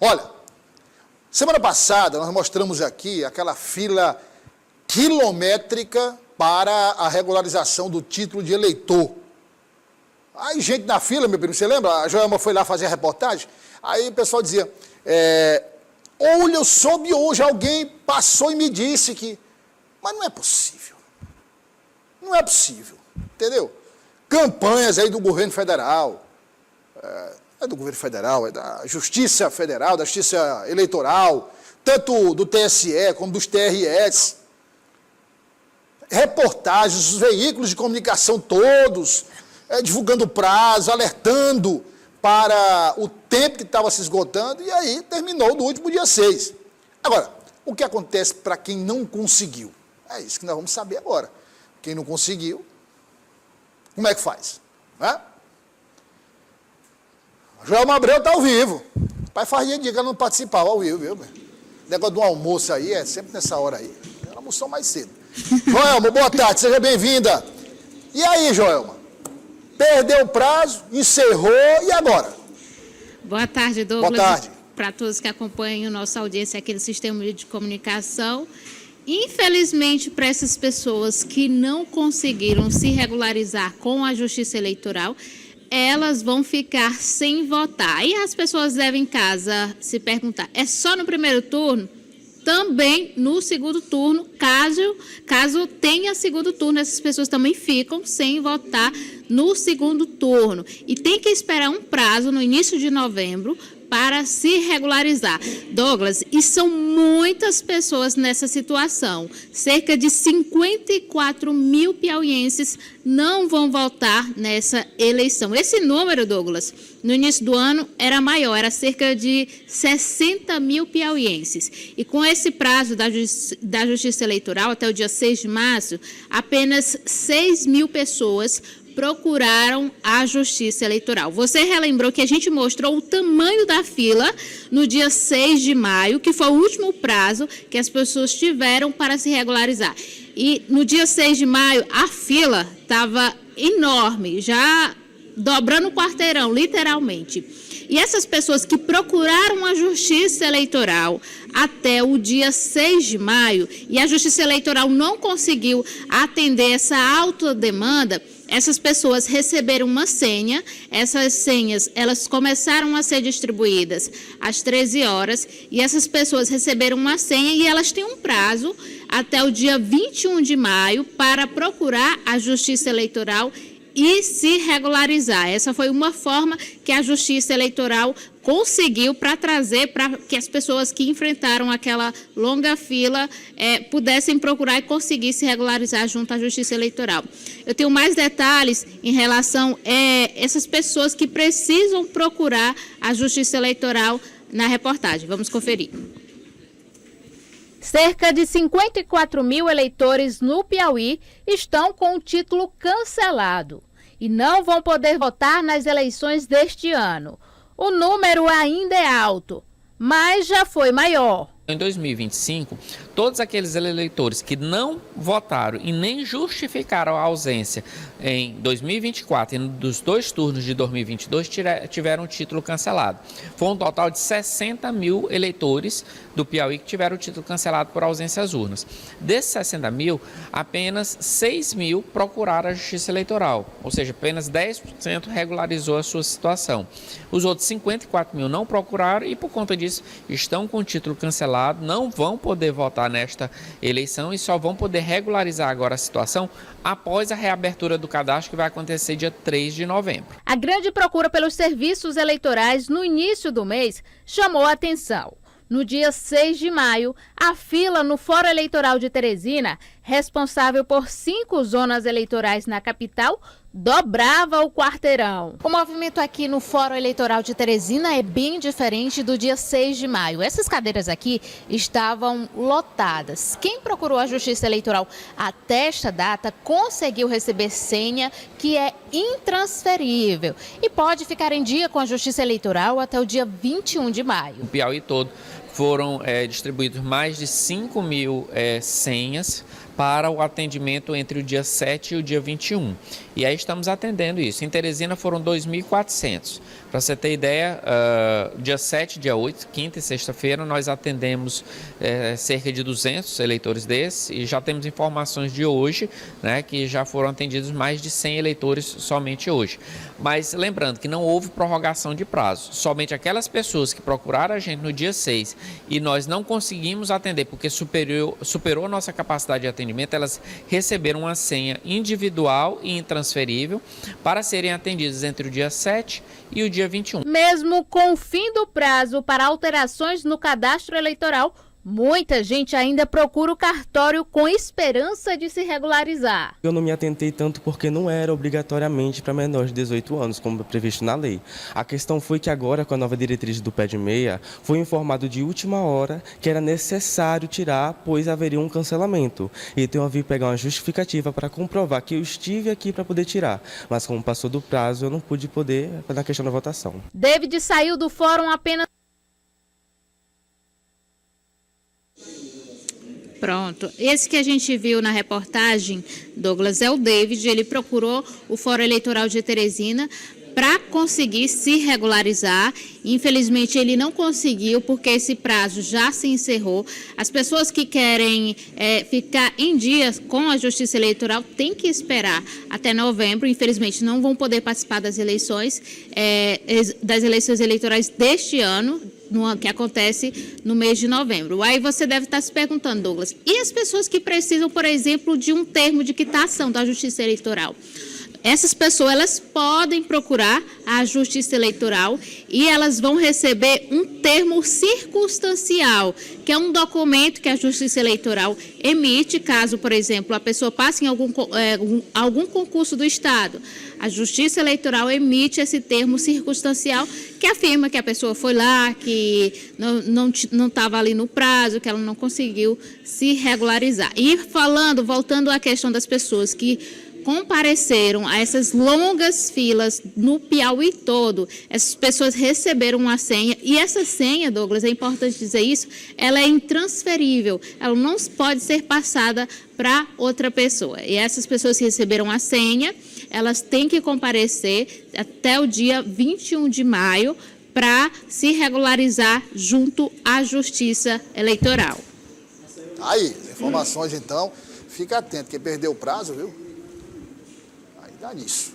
Olha, semana passada nós mostramos aqui aquela fila quilométrica para a regularização do título de eleitor. Aí gente na fila, meu primo, você lembra? A Joelma foi lá fazer a reportagem, aí o pessoal dizia, olha, eu soube hoje, alguém passou e me disse que... Mas não é possível. Não é possível, entendeu? Campanhas aí do governo federal, é do governo federal, é da Justiça Federal, da Justiça Eleitoral, tanto do TSE como dos TRS, reportagens, os veículos de comunicação todos, divulgando prazo, alertando para o tempo que estava se esgotando, e aí terminou no último dia 6. Agora, o que acontece para quem não conseguiu? É isso que nós vamos saber agora. Quem não conseguiu, como é que faz? Joelma Abreu está ao vivo. Pai faz dia que ela não participava ao vivo, viu? Negócio do almoço aí, é sempre nessa hora aí. Ela almoçou mais cedo. Joelma, boa tarde, seja bem-vinda. E aí, Joelma? Perdeu o prazo, encerrou, e agora? Boa tarde, Douglas. Boa tarde. Para todos que acompanham nossa audiência aqui no Sistema de Comunicação. Infelizmente, para essas pessoas que não conseguiram se regularizar com a Justiça Eleitoral, elas vão ficar sem votar. E as pessoas devem em casa se perguntar, é só no primeiro turno? Também no segundo turno, caso tenha segundo turno, essas pessoas também ficam sem votar no segundo turno. E tem que esperar um prazo no início de novembro para se regularizar. Douglas, e são muitas pessoas nessa situação. Cerca de 54 mil piauienses não vão votar nessa eleição. Esse número, Douglas, no início do ano era maior, era cerca de 60 mil piauienses. E com esse prazo da Justiça Eleitoral, até o dia 6 de março, apenas 6 mil pessoas procuraram a Justiça Eleitoral. Você relembrou que a gente mostrou o tamanho da fila no dia 6 de maio, que foi o último prazo que as pessoas tiveram para se regularizar. E no dia 6 de maio, a fila estava enorme, já dobrando o quarteirão, literalmente. E essas pessoas que procuraram a Justiça Eleitoral até o dia 6 de maio, e a Justiça Eleitoral não conseguiu atender essa alta demanda, essas pessoas receberam uma senha, essas senhas elas começaram a ser distribuídas às 13 horas, e essas pessoas receberam uma senha e elas têm um prazo até o dia 21 de maio para procurar a Justiça Eleitoral e se regularizar. Essa foi uma forma que a Justiça Eleitoral conseguiu para trazer para que as pessoas que enfrentaram aquela longa fila pudessem procurar e conseguir se regularizar junto à Justiça Eleitoral. Eu tenho mais detalhes em relação a essas pessoas que precisam procurar a Justiça Eleitoral na reportagem. Vamos conferir. Cerca de 54 mil eleitores no Piauí estão com o título cancelado e não vão poder votar nas eleições deste ano. O número ainda é alto, mas já foi maior. Em 2025, todos aqueles eleitores que não votaram e nem justificaram a ausência em 2024 e dos 2 turnos de 2022 tiveram o título cancelado. Foi um total de 60 mil eleitores do Piauí que tiveram o título cancelado por ausência às urnas. Desses 60 mil, apenas 6 mil procuraram a Justiça Eleitoral, ou seja, apenas 10% regularizou a sua situação. Os outros 54 mil não procuraram e, por conta disso, estão com o título cancelado, não vão poder votar nesta eleição e só vão poder regularizar agora a situação após a reabertura do cadastro, que vai acontecer dia 3 de novembro. A grande procura pelos serviços eleitorais no início do mês chamou a atenção. No dia 6 de maio, a fila no Fórum Eleitoral de Teresina, responsável por 5 zonas eleitorais na capital, dobrava o quarteirão. O movimento aqui no Fórum Eleitoral de Teresina é bem diferente do dia 6 de maio. Essas cadeiras aqui estavam lotadas. Quem procurou a Justiça Eleitoral até esta data conseguiu receber senha que é intransferível e pode ficar em dia com a Justiça Eleitoral até o dia 21 de maio. O Piauí todo foram distribuídos mais de 5 mil senhas para o atendimento entre o dia 7 e o dia 21. E aí estamos atendendo isso. Em Teresina foram 2.400. Para você ter ideia, dia 7, dia 8, quinta e sexta-feira, nós atendemos cerca de 200 eleitores desses e já temos informações de hoje, né, que já foram atendidos mais de 100 eleitores somente hoje. Mas lembrando que não houve prorrogação de prazo. Somente aquelas pessoas que procuraram a gente no dia 6 e nós não conseguimos atender porque superou a nossa capacidade de atendimento, elas receberam uma senha individual e intransferível para serem atendidas entre o dia 7 e o dia 21. Mesmo com o fim do prazo para alterações no cadastro eleitoral, muita gente ainda procura o cartório com esperança de se regularizar. Eu não me atentei tanto porque não era obrigatoriamente para menores de 18 anos, como previsto na lei. A questão foi que agora, com a nova diretriz do PED-6, foi informado de última hora que era necessário tirar, pois haveria um cancelamento. Então eu vim pegar uma justificativa para comprovar que eu estive aqui para poder tirar. Mas como passou do prazo, eu não pude poder na questão da votação. David saiu do fórum apenas... Pronto. Esse que a gente viu na reportagem, Douglas, é o David. Ele procurou o Fórum Eleitoral de Teresina para conseguir se regularizar. Infelizmente, ele não conseguiu, porque esse prazo já se encerrou. As pessoas que querem ficar em dia com a Justiça Eleitoral têm que esperar até novembro. Infelizmente, não vão poder participar das eleições eleitorais deste ano, que acontece no mês de novembro. Aí você deve estar se perguntando, Douglas, e as pessoas que precisam, por exemplo, de um termo de quitação da Justiça Eleitoral? Essas pessoas, elas podem procurar a Justiça Eleitoral e elas vão receber um termo circunstancial, que é um documento que a Justiça Eleitoral emite, caso, por exemplo, a pessoa passe em algum concurso do Estado. A Justiça Eleitoral emite esse termo circunstancial que afirma que a pessoa foi lá, que não estava ali no prazo, que ela não conseguiu se regularizar. E voltando à questão das pessoas que compareceram a essas longas filas no Piauí todo, essas pessoas receberam uma senha, e essa senha, Douglas, é importante dizer isso, ela é intransferível, ela não pode ser passada para outra pessoa. E essas pessoas que receberam a senha, elas têm que comparecer até o dia 21 de maio para se regularizar junto à Justiça Eleitoral. Aí, informações então, fica atento, quem perdeu o prazo, viu? Aí dá nisso.